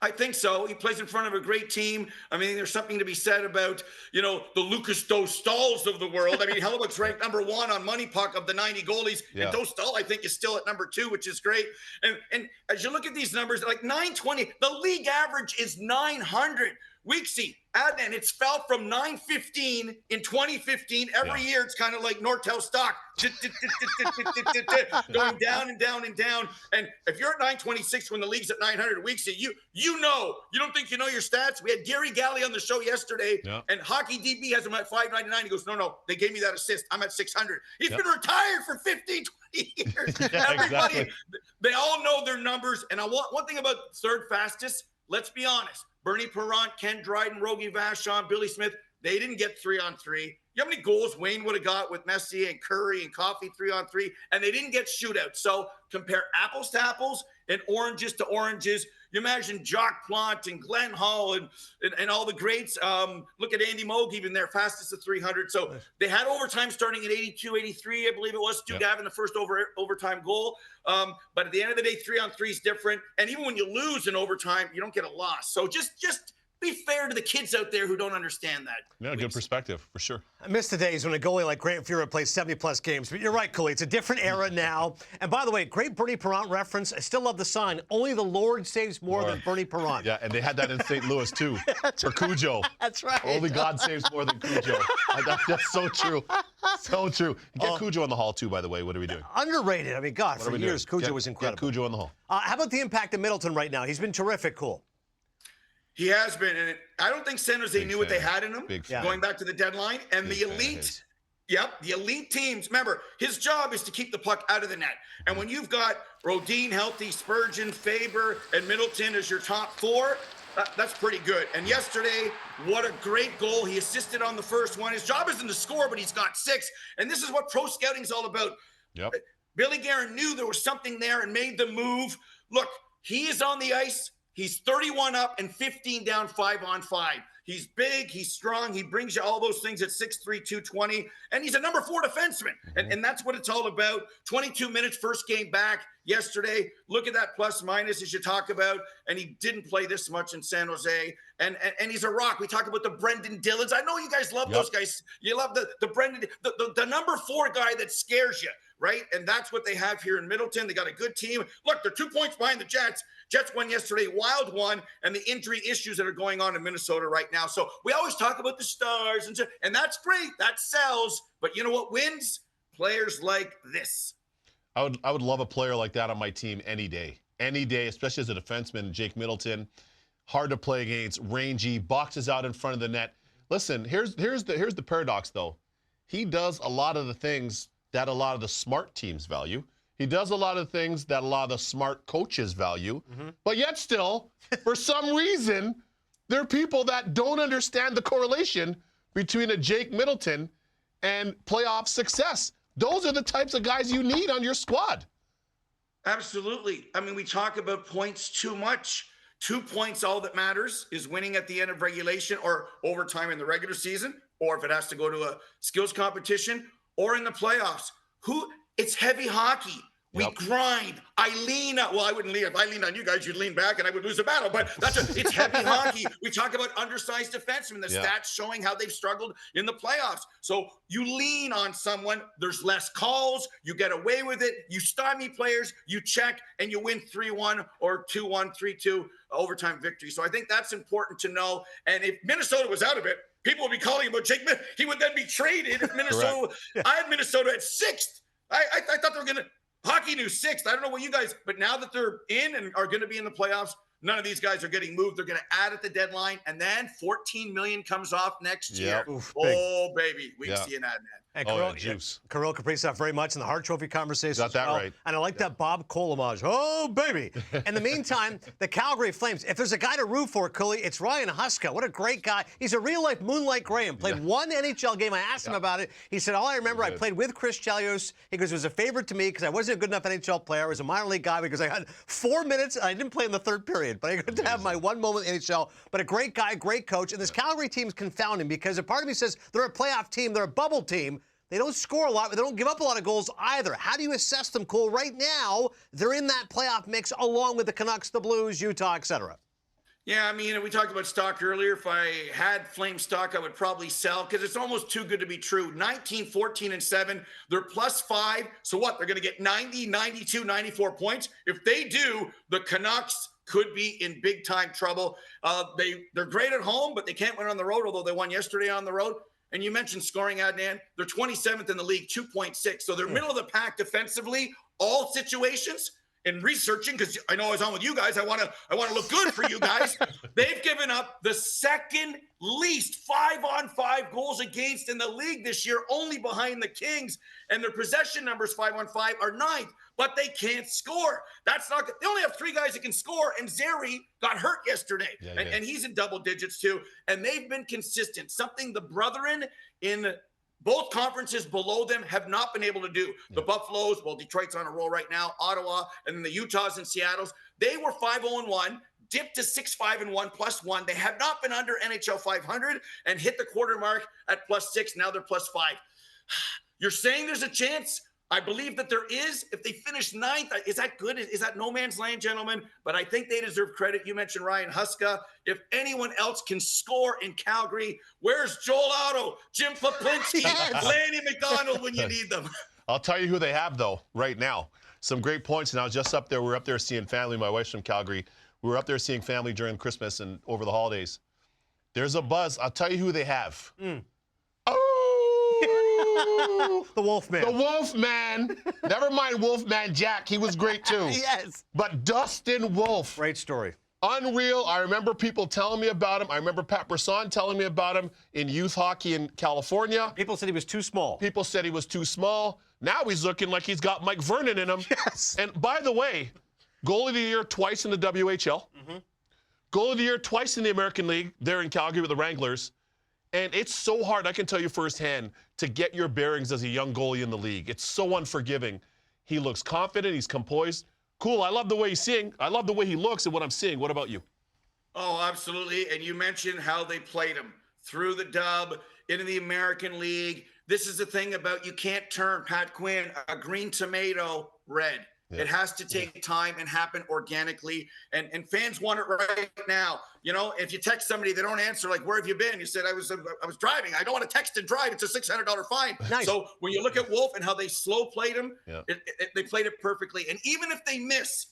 I think so. He plays in front of a great team. I mean, there's something to be said about, the Lucas Dostals of the world. I mean, Hellebuyck's ranked number 1 on Money Puck of the 90 goalies. Yeah. And Dostal, I think, is still at number 2, which is great. And as you look at these numbers, like 920, the league average is 900. Weeksy, Adnan, it's fell from 915 in 2015. Every year, it's kind of like Nortel stock, going down and down and down. And if you're at 926 when the league's at 900, Weeksy, you don't think you know your stats? We had Gary Galley on the show yesterday, and Hockey DB has him at 599. He goes, no, they gave me that assist. I'm at 600. He's been retired for 15, 20 years. Everybody, exactly. They all know their numbers. And I want one thing about 3rd fastest. Let's be honest. Bernie Parent, Ken Dryden, Rogie Vachon, Billy Smith, they didn't get 3-on-3. You know how many goals Wayne would have got with Messier and Curry and Coffey 3-on-3? And they didn't get shootouts. So compare apples to apples and oranges to oranges. You imagine Jacques Plante and Glenn Hall and all the greats. Look at Andy Moog, even there, fastest at 300. So they had overtime starting at 82, 83, I believe it was. Stu Gavin, the first overtime goal. But at the end of the day, 3-on-3 is different. And even when you lose in overtime, you don't get a loss. So just be fair to the kids out there who don't understand that. Yeah, good perspective, for sure. I miss the days when a goalie like Grant Fuhrer plays 70-plus games. But you're right, Cooley. It's a different era now. And by the way, great Bernie Parent reference. I still love the sign. Only the Lord saves more than Bernie Parent. Yeah, and they had that in St. Louis, too, for Cujo. That's right. Only God saves more than Cujo. That's so true. So true. Get Cujo in the hall, too, by the way. What are we doing? Underrated. I mean, God, for years, Cujo was incredible. Get Cujo in the hall. How about the impact of Middleton right now? He's been terrific, Cool. He has been, and I don't think San Jose knew what they had in him going back to the deadline. And the elite Yep, the elite teams. Remember, his job is to keep the puck out of the net. And when you've got Rodin healthy, Spurgeon, Faber, and Middleton as your top four, that's pretty good. And yesterday, what a great goal. He assisted on the first one. His job isn't to score, but he's got 6. And this is what pro scouting's all about. Yep. Billy Guerin knew there was something there and made the move. Look, he is on the ice. He's 31 up and 15 down 5-on-5. He's big, he's strong, he brings you all those things at 6'3", 220, and he's a number 4 defenseman. And that's what it's all about. 22 minutes, first game back yesterday. Look at that plus minus as you talk about, and he didn't play this much in San Jose. And he's a rock. We talk about the Brendan Dillons. I know you guys love those guys. You love the Brendan, the number 4 guy that scares you, right? And that's what they have here in Middleton. They got a good team. Look, they're 2 points behind the Jets. Jets won yesterday, Wild won, and the injury issues that are going on in Minnesota right now. So we always talk about the stars, and that's great. That sells. But you know what wins? Players like this. I would love a player like that on my team any day, especially as a defenseman. Jake Middleton, hard to play against, rangy, boxes out in front of the net. Listen, here's the paradox though. He does a lot of the things that a lot of the smart teams value. He does a lot of things that a lot of the smart coaches value, but yet still, for some reason, there are people that don't understand the correlation between a Jake Middleton and playoff success. Those are the types of guys you need on your squad. Absolutely. I mean, we talk about points too much. 2 points, all that matters is winning at the end of regulation or overtime in the regular season, or if it has to go to a skills competition or in the playoffs. It's heavy hockey. We grind. I lean out. Well, I wouldn't lean. If I leaned on you guys, you'd lean back and I would lose the battle. But it's heavy hockey. We talk about undersized defensemen, the stats showing how they've struggled in the playoffs. So you lean on someone. There's less calls. You get away with it. You stymie players. You check and you win 3-1 or 2-1, 3-2 overtime victory. So I think that's important to know. And if Minnesota was out of it, people would be calling about Jake. He would then be traded if Minnesota. I had Minnesota at 6th. I thought they were going to. Hockey News 6th. I don't know what you guys, but now that they're in and are going to be in the playoffs, none of these guys are getting moved. They're going to add at the deadline, and then $14 million comes off next year. Oof, oh, baby, we can see an ad, man. And juice. Kirill Kaprizov very much in the Hart Trophy conversation. Got that right. And I like that Bob Cole homage. Oh, baby. In the meantime, the Calgary Flames, if there's a guy to root for, Cooley, it's Ryan Huska. What a great guy. He's a real-life Moonlight Graham. Played one NHL game. I asked him about it. He said, all I remember, I played with Chris Chelios. He goes, it was a favorite to me because I wasn't a good enough NHL player. I was a minor league guy because I had 4 minutes and I didn't play in the third period. But I got to have my one moment in NHL. But a great guy, great coach. And this Calgary team's confounding because a part of me says they're a playoff team, they're a bubble team. They don't score a lot, but they don't give up a lot of goals either. How do you assess them, Cole? Right now, they're in that playoff mix along with the Canucks, the Blues, Utah, etc. Yeah, I mean, we talked about stock earlier. If I had Flame stock, I would probably sell because it's almost too good to be true. 19, 14, and 7. They're +5. So what? They're going to get 90, 92, 94 points. If they do, the Canucks could be in big-time trouble. They're great at home, but they can't win on the road, although they won yesterday on the road. And you mentioned scoring, Adnan. They're 27th in the league, 2.6. So they're middle of the pack defensively, all situations. And researching, because I know I was on with you guys, I want to look good for you guys. They've given up the second least 5-on-5 goals against in the league this year, only behind the Kings. And their possession numbers 5-on-5 are 9th, but they can't score. That's not. They only have 3 guys that can score, and Zary got hurt yesterday, and he's in double digits too. And they've been consistent, something the brethren in both conferences below them have not been able to do. The Buffaloes, well, Detroit's on a roll right now, Ottawa, and then the Utahs and Seattles. They were 5-0-1, dipped to 6-5-1, +1. They have not been under NHL 500 and hit the quarter mark at +6. Now they're +5. You're saying there's a chance? I believe that there is. If they finish 9th, is that good? Is that no man's land, gentlemen? But I think they deserve credit. You mentioned Ryan Huska. If anyone else can score in Calgary, where's Joel Otto, Jim Poplinski, Lanny McDonald when you need them? I'll tell you who they have, though, right now. Some great points, and I was just up there. We were up there seeing family. My wife's from Calgary. We were up there seeing family during Christmas and over the holidays. There's a buzz. I'll tell you who they have. The Wolfman. The Wolfman. Never mind Wolfman Jack. He was great, too. Yes. But Dustin Wolf. Great story. Unreal. I remember people telling me about him. I remember Pat Brisson telling me about him in youth hockey in California. People said he was too small. People said he was too small. Now he's looking like he's got Mike Vernon in him. Yes. And by the way, goal of the year twice in the WHL. Goal of the year twice in the American League there in Calgary with the Wranglers. And it's so hard, I can tell you firsthand, to get your bearings as a young goalie in the league. It's so unforgiving. He looks confident. He's composed. Cool. I love the way he's seeing. I love the way he looks and what I'm seeing. What about you? Oh, absolutely. And you mentioned how they played him through the dub into the American League. This is the thing about you can't turn Pat Quinn, a green tomato, red. Yeah. It has to take time and happen organically. And fans want it right now. You know, if you text somebody, they don't answer, like, where have you been? You said, I was driving. I don't want to text and drive. It's a $600 fine. Nice. So when you look at Wolf and how they slow played him, Yeah. they played it perfectly. And even if they miss,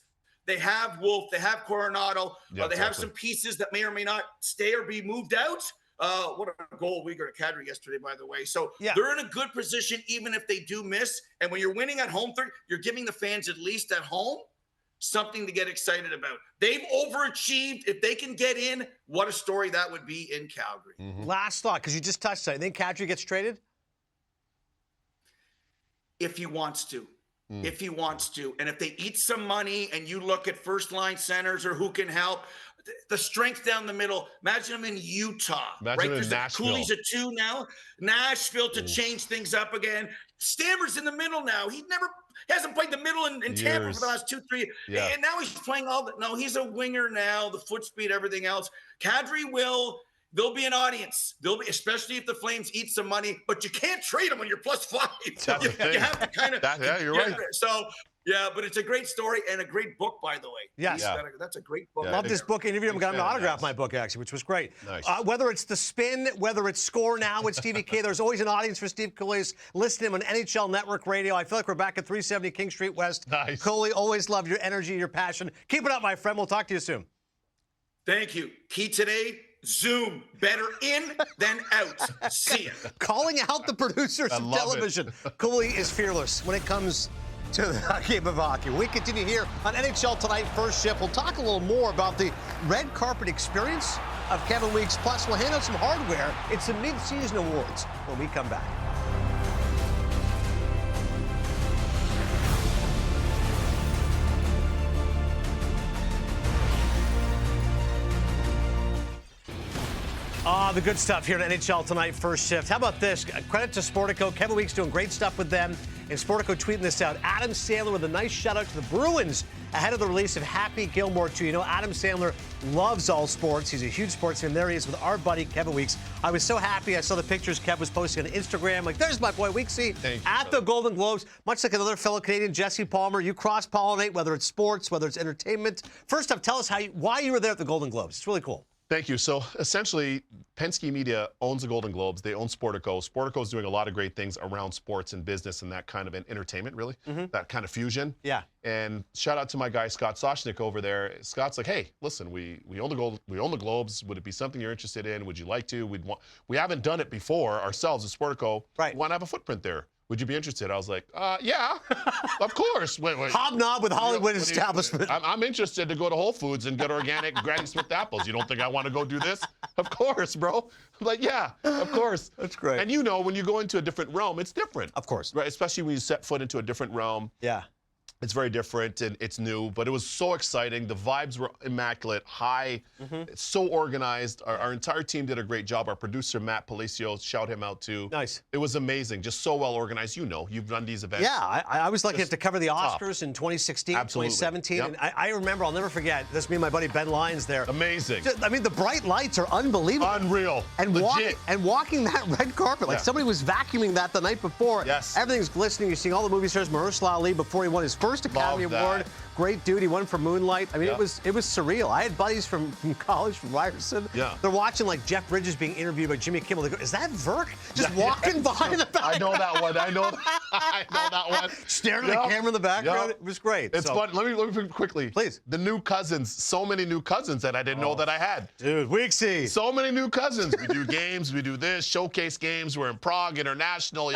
they have Wolf, they have Coronado, Yeah, they have exactly. some pieces that may or may not stay or be moved out. What a goal we got at Cadre yesterday, by the way. So Yeah. they're in a good position, even if they do miss. And when you're winning at home, you're giving the fans, at least at home, something to get excited about. They've overachieved. If they can get in, what a story that would be in Calgary. Last thought, because you just touched on it. Think Kadri gets traded? If he wants to. If he wants to. And if they eat some money and you look at first line centers or who can help, the strength down the middle. Imagine him in Utah. Imagine him in Because Nashville. Cooley's a 2 now. Nashville to change things up again. Stammer's in the middle now. He hasn't played the middle in Tampa Years. for the last 2-3. Yeah. And now he's playing no, he's a winger now, the foot speed, everything else. Kadri there'll be an audience. Especially if the Flames eat some money, but you can't trade them when you're +5. That's the thing. You have to kind of. Yeah, you're right. So, yeah, but it's a great story and a great book, by the way. Yes. Yeah. That's a great book. Yeah. Love this book. Interviewed him, got him to fan, autograph yes. my book, actually, which was great. Nice. Whether it's The Spin, whether it's Score Now with Stevie K, there's always an audience for Steve Cooley. Listen to him on NHL Network Radio. I feel like we're back at 370 King Street West. Nice. Cooley, always love your energy, your passion. Keep it up, my friend. We'll talk to you soon. Thank you. Key today, Zoom. Better in than out. See ya. Calling out the producers I of love it. television. Cooley is fearless when it comes to the game of hockey. We continue here on NHL Tonight, First Shift. We'll talk a little more about the red carpet experience of Kevin Weeks. Plus, we'll hand out some hardware. It's the mid-season awards when we come back. The good stuff here at NHL Tonight, First Shift. How about this? Credit to Sportico. Kevin Weeks doing great stuff with them. And Sportico tweeting this out. Adam Sandler with a nice shout-out to the Bruins ahead of the release of Happy Gilmore 2. You know, Adam Sandler loves all sports. He's a huge sports fan. There he is with our buddy, Kevin Weeks. I was so happy. I saw the pictures Kev was posting on Instagram. Like, there's my boy, Weeksy, Thank you, at the Golden Globes. Much like another fellow Canadian, Jesse Palmer. You cross-pollinate, whether it's sports, whether it's entertainment. First up, tell us why you were there at the Golden Globes. It's really cool. Thank you. So essentially, Penske Media owns the Golden Globes. They own Sportico. Sportico is doing a lot of great things around sports and business and that kind of entertainment, really, that kind of fusion. Yeah. And shout out to my guy Scott Soshnick over there. Scott's like, hey, listen, we own the Globes. Would it be something you're interested in? Would you like to? We haven't done it before ourselves as Sportico. Right. We want to have a footprint there. Would you be interested? I was like, yeah, of course. Wait. Hobnob with Hollywood What do you- establishment. I'm interested to go to Whole Foods and get organic Granny Smith apples. You don't think I want to go do this? Of course, bro. I'm like, yeah, of course. That's great. And you know, when you go into a different realm, it's different. Of course. Right? Especially when you set foot into a different realm. Yeah. It's very different and it's new, but it was so exciting. The vibes were immaculate, high, it's so organized. Our entire team did a great job. Our producer, Matt Palacio, shout him out too. Nice. It was amazing, just so well organized. You know, you've run these events. Yeah, I was lucky enough to cover the top. Oscars in 2016, Absolutely. 2017. Yep. And I remember, I'll never forget, this me and my buddy Ben Lyons there. Amazing. I mean, the bright lights are unbelievable. Unreal. And Legit. walking that red carpet, like Yeah. somebody was vacuuming that the night before. Yes. Everything's glistening. You're seeing all the movie stars. Mahershala Ali before he won his first Academy Love that. Award. Great dude. He won for Moonlight. I mean, Yeah. it was surreal. I had buddies from college, from Ryerson. Yeah. They're watching like Jeff Bridges being interviewed by Jimmy Kimmel. They go, is that Verk? Just walking behind the back. I know that one. I know that one. Staring at the camera in the background. Yep. It was great. It's fun. Let me quickly. Please. The new cousins. So many new cousins that I didn't know that I had. Dude, Weeksy. So many new cousins. We do games. We do this. Showcase games. We're in Prague International.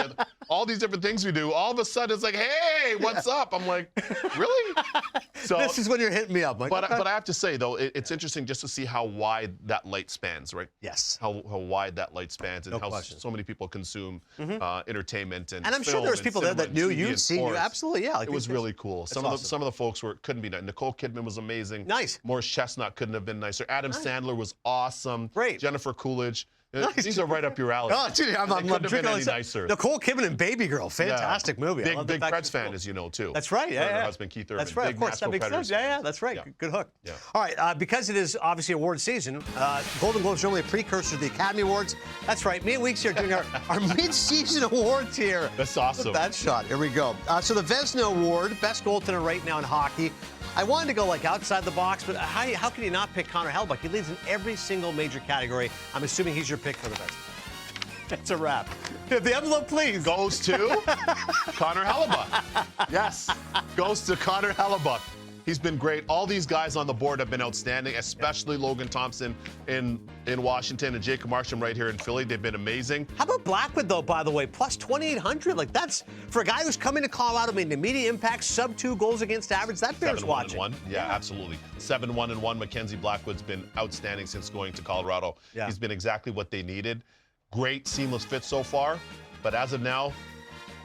All these different things we do. All of a sudden, it's like, hey, what's up? I'm like, really? So, This is when you're hitting me up, Mike. but I have to say, though, it's interesting just to see how wide that light spans, right? Yes. How wide that light spans and No how question. so many people consume entertainment and And I'm sure film there's and people there cinema that and knew TV you, and seen you. sports. Absolutely, yeah. Like It these was guys- really cool. That's Some awesome. of the folks couldn't be nice. Nicole Kidman was amazing. Nice. Morris Chestnut couldn't have been nicer. Adam Sandler was awesome. Great. Jennifer Coolidge. Nice. These are right up your alley. Oh, dude, I'm They couldn't have been drinking all any this- nicer. Nicole Kidman and Baby Girl, fantastic movie. I Big love the fact Preds she's fan, cool. as you know, too. That's right, Her yeah, and her yeah. husband Keith Urban. That's right, Big of course, that Nashville makes Predators sense. Yeah, fan. yeah, that's right. Yeah. Good hook. Yeah. All right, because it is obviously award season, Golden Globes are normally a precursor to the Academy Awards. That's right, me and Weeks here doing our mid-season awards here. That's awesome. Look at that shot. Here we go. So the Vezina Award, best goaltender right now in hockey. I wanted to go like outside the box, but how can you not pick Connor Hellebuyck? He leads in every single major category. I'm assuming he's your pick for the Vezina. That's a wrap. The envelope, please. Goes to Connor Hellebuyck. Yes, goes to Connor Hellebuyck. He's been great. All these guys on the board have been outstanding, especially Logan Thompson in Washington and Jacob Markstrom right here in Philly. They've been amazing. How about Blackwood, though, by the way? Plus 2,800. Like, that's, for a guy who's coming to Colorado, made an immediate impact, sub 2 goals against average, that bears 7-1 watching. and 1. Yeah, absolutely. 7-1 and 1. Mackenzie Blackwood's been outstanding since going to Colorado. Yeah. He's been exactly what they needed. Great, seamless fit so far. But as of now,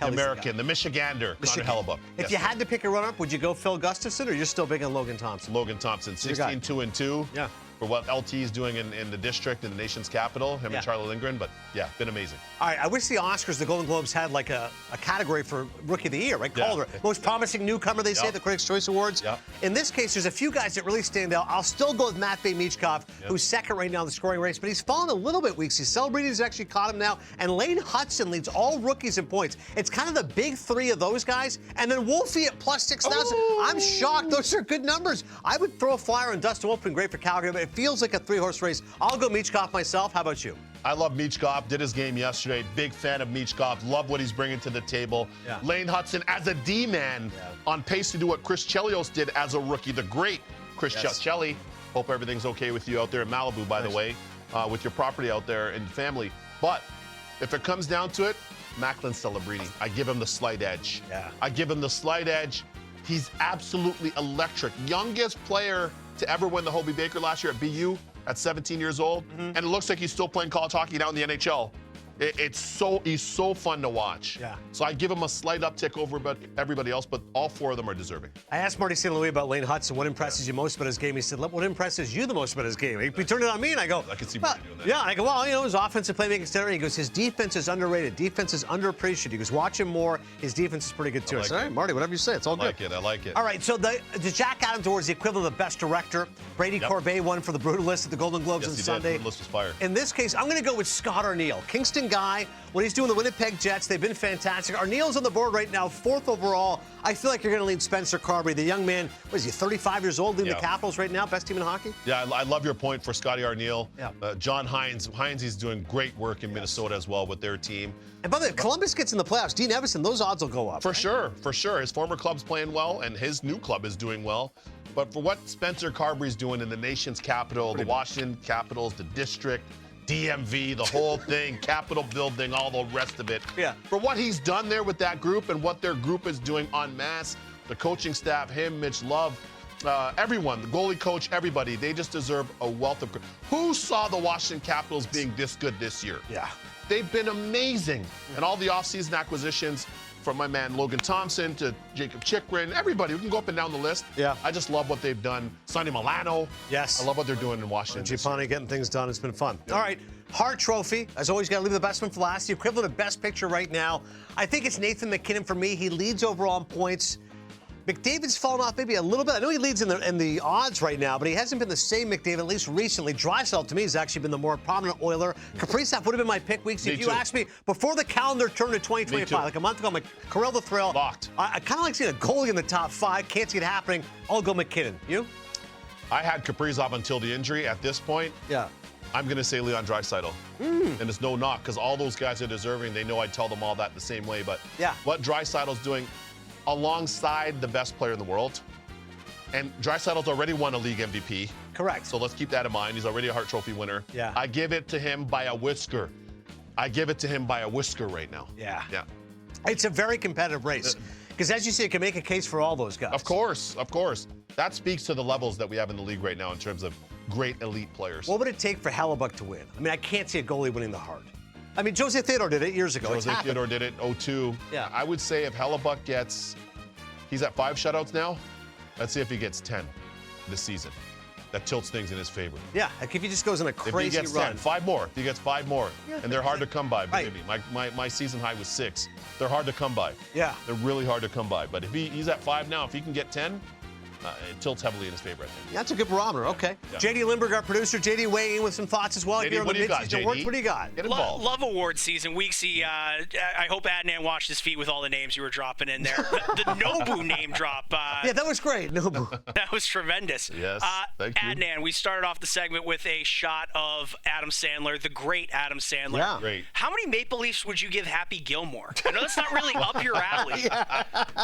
the Hell, he's the American, the Michigander, Connor Hellebuyck. If Yes. you had to pick a runner-up, would you go Phil Gustafson, or you're still big on Logan Thompson? Logan Thompson, Your guy. 16-2-2. Yeah. For what LT is doing in the district, in the nation's capital, him Yeah. and Charlie Lindgren. But yeah, been amazing. All right, I wish the Oscars, the Golden Globes, had like a category for Rookie of the Year, right? Yeah. Calder, most promising newcomer, they say, Yep. the Critics' Choice Awards. Yep. In this case, there's a few guys that really stand out. I'll still go with Matvei Michkov, who's second right now in the scoring race, but he's fallen a little bit weak. He's celebrating, he's actually caught him now. And Lane Hudson leads all rookies in points. It's kind of the big three of those guys. And then Wolfie at plus 6,000. I'm shocked. Those are good numbers. I would throw a flyer on Dustin Wolf, been great for Calgary, but it feels like a three-horse race. I'll go Michkov myself. How about you? I love Michkov. Did his game yesterday. Big fan of Michkov. Love what he's bringing to the table. Yeah. Lane Hudson as a D-man on pace to do what Chris Chelios did as a rookie. The great Chris Chelly. Hope everything's okay with you out there in Malibu, by the way, with your property out there and family. But if it comes down to it, Macklin Celebrini. I give him the slight edge. Yeah. I give him the slight edge. He's absolutely electric. Youngest player to ever win the Hobey Baker last year at BU at 17 years old. And it looks like he's still playing college hockey now in the NHL. He's so fun to watch. Yeah. So I give him a slight uptick over everybody else, but all four of them are deserving. I asked Marty St. Louis about Lane Hudson. What impresses you most about his game? He said, what impresses you the most about his game? He turned it on me, and I go, I can see well, Marty doing that. yeah. I go, well, his offensive playmaking, etc. He goes, his defense is underrated. Defense is underappreciated. He goes, watch him more. His defense is pretty good, too. I like said, all it. right, Marty, whatever you say. It's all I good. like it. I like it. All right, so the Jack Adams Award is the equivalent of Best Director. Brady Corbet won for The Brutalist at the Golden Globes Yes, on he did. Sunday. Brutalist was fire. In this case, I'm going to go with Scott Arniel. Kingston guy, what he's doing the Winnipeg Jets, they've been fantastic. Arniel's on the board right now, 4th overall. I feel like you're going to lead Spencer Carberry, the young man. What is he, 35 years old, leading the Capitals right now, best team in hockey? Yeah, I love your point for Scotty Arniel. Yeah. John Hines. Hines is doing great work in Minnesota as well with their team. And by the way, if Columbus gets in the playoffs, Dean Evison, those odds will go up. For right? sure, for sure. His former club's playing well, and his new club is doing well. But for what Spencer Carberry's doing in the nation's capital, the Washington Capitals, the district, DMV, the whole thing, Capitol building, all the rest of it. Yeah. For what he's done there with that group and what their group is doing en masse, the coaching staff, him, Mitch Love, everyone, the goalie coach, everybody, they just deserve a wealth of. Who saw the Washington Capitals being this good this year? Yeah. They've been amazing. And all the offseason acquisitions from my man Logan Thompson to Jacob Chikrin, everybody, we can go up and down the list. Yeah. I just love what they've done. Sonny Milano. Yes. I love what they're doing in Washington. this year. Giappani getting things done. It's been fun. All right. Hart Trophy. As always, got to leave the best one for last. The equivalent of Best Picture right now. I think it's Nathan McKinnon for me. He leads overall in points. McDavid's fallen off maybe a little bit. I know he leads in the odds right now, but he hasn't been the same McDavid, at least recently. Draisaitl, to me, has actually been the more prominent Oiler. Kaprizov would have been my pick weeks. If you asked me before the calendar turned to 2025, like a month ago, I'm like, Kirill the Thrill. Locked. I kind of like seeing a goalie in the top 5. Can't see it happening. I'll go McKinnon. You? I had Kaprizov until the injury. At this point, Yeah. I'm going to say Leon Draisaitl. And it's no knock, because all those guys are deserving. They know I'd tell them all that the same way. But Yeah. what Draisaitl's doing alongside the best player in the world, and Draisaitl's already won a league MVP. Correct. So let's keep that in mind. He's already a Hart Trophy winner. Yeah. I give it to him by a whisker. I give it to him by a whisker right now. Yeah. Yeah. It's a very competitive race. Because as you see, it can make a case for all those guys. Of course, of course. That speaks to the levels that we have in the league right now in terms of great elite players. What would it take for Hellebuyck to win? I mean, I can't see a goalie winning the Hart. I mean, Jose Theodore did it years ago. Jose Theodore did it 0-2. Yeah. I would say if Hellebuyck gets, he's at 5 shutouts now. Let's see if he gets 10 this season. That tilts things in his favor. Yeah, like if he just goes on a crazy if he gets run. 10, 5 more. If he gets 5 more. Yeah, And they're hard to come by, right. believe me. My season high was 6. They're hard to come by. Yeah. They're really hard to come by. But if he's at 5 now, if he can get 10, it tilts heavily in his favor, I think. Yeah, that's a good barometer. Okay. Yeah. JD Lindbergh, our producer. JD weighing in with some thoughts as well JD, here on what the do you got, mid-season JD? awards. What do you got? Get involved. Love award season. Weeksy, I hope Adnan washed his feet with all the names you were dropping in there. The Nobu name drop. Yeah, that was great. Nobu. That was tremendous. Yes, thank you. Adnan, we started off the segment with a shot of Adam Sandler, the great Adam Sandler. Yeah. Great. How many Maple Leafs would you give Happy Gilmore? I know that's not really up your alley,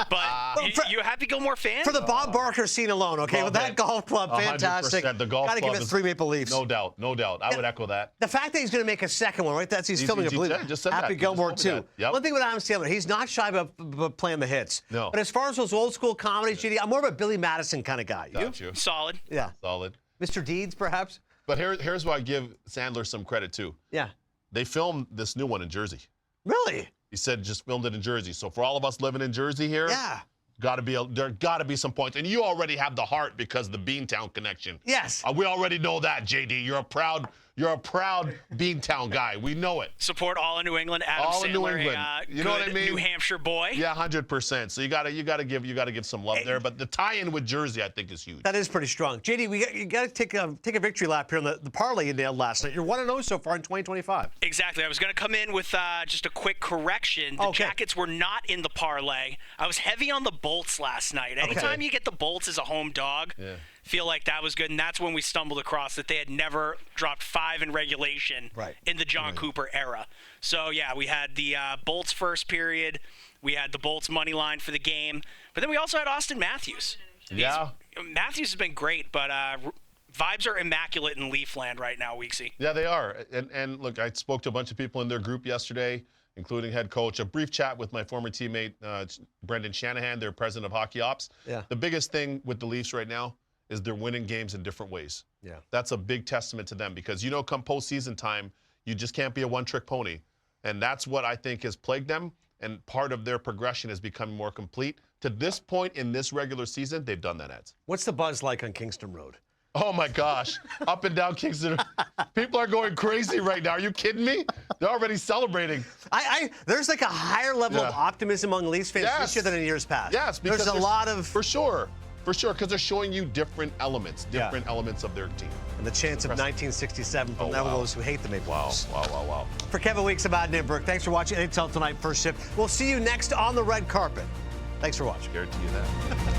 but you a Happy Gilmore fan? For the Bob Barker scene alone, okay? Love With that it. golf club, fantastic. 100%. The golf Gotta club give it is 3 Maple Leafs. No doubt, no doubt. I would echo that. The fact that he's going to make a second one, right? That's he's filming a he blue. just said that. Happy He just Gilmore told me too. that. Yep. One thing with Adam Sandler, he's not shy about playing the hits. No. But as far as those old school comedies, JD, I'm more of a Billy Madison kind of guy. You? Got you. Solid. Yeah. Solid. Mr. Deeds, perhaps. But here's why I give Sandler some credit too. Yeah. They filmed this new one in Jersey. Really? He said just filmed it in Jersey. So for all of us living in Jersey here, Yeah. there gotta be some points. And you already have the heart because of the Beantown connection. Yes. We already know that, JD. You're a proud Beantown guy. We know it. Support all in New England. Adam All Sandler, in New England. You know what I good mean? New Hampshire boy. Yeah, 100%. So you gotta give some love there. But the tie-in with Jersey, I think, is huge. That is pretty strong. JD, you got to take a victory lap here on the parlay you nailed last night. You're 1-0 so far in 2025. Exactly. I was going to come in with just a quick correction. The Okay. Jackets were not in the parlay. I was heavy on the Bolts last night. Anytime you get the Bolts as a home dog, feel like that was good. And that's when we stumbled across that they had never dropped 5 in regulation in the John Cooper era. So, yeah, we had the Bolts first period. We had the Bolts money line for the game. But then we also had Austin Matthews. Yeah. Matthews has been great, but vibes are immaculate in Leafland right now, Weeksy. Yeah, they are. And look, I spoke to a bunch of people in their group yesterday, including head coach. A brief chat with my former teammate, Brendan Shanahan, their president of hockey ops. Yeah. The biggest thing with the Leafs right now is they're winning games in different ways. Yeah. That's a big testament to them because, come postseason time, you just can't be a one-trick pony. And that's what I think has plagued them. And part of their progression is becoming more complete. To this point in this regular season, they've done that, Eds. What's the buzz like on Kingston Road? Oh, my gosh. Up and down Kingston. People are going crazy right now. Are you kidding me? They're already celebrating. There's like a higher level of optimism among Leafs fans this Yes. year than in years past. Yes, because there's a lot of... For sure, because they're showing you different elements of their team. And the chance of 1967 from those who hate the Maple Leafs. Wow. For Kevin Weeks, I'm Adnan Burke. Thanks for watching NHL Tonight First Shift. We'll see you next on the red carpet. Thanks for watching. Guarantee you that.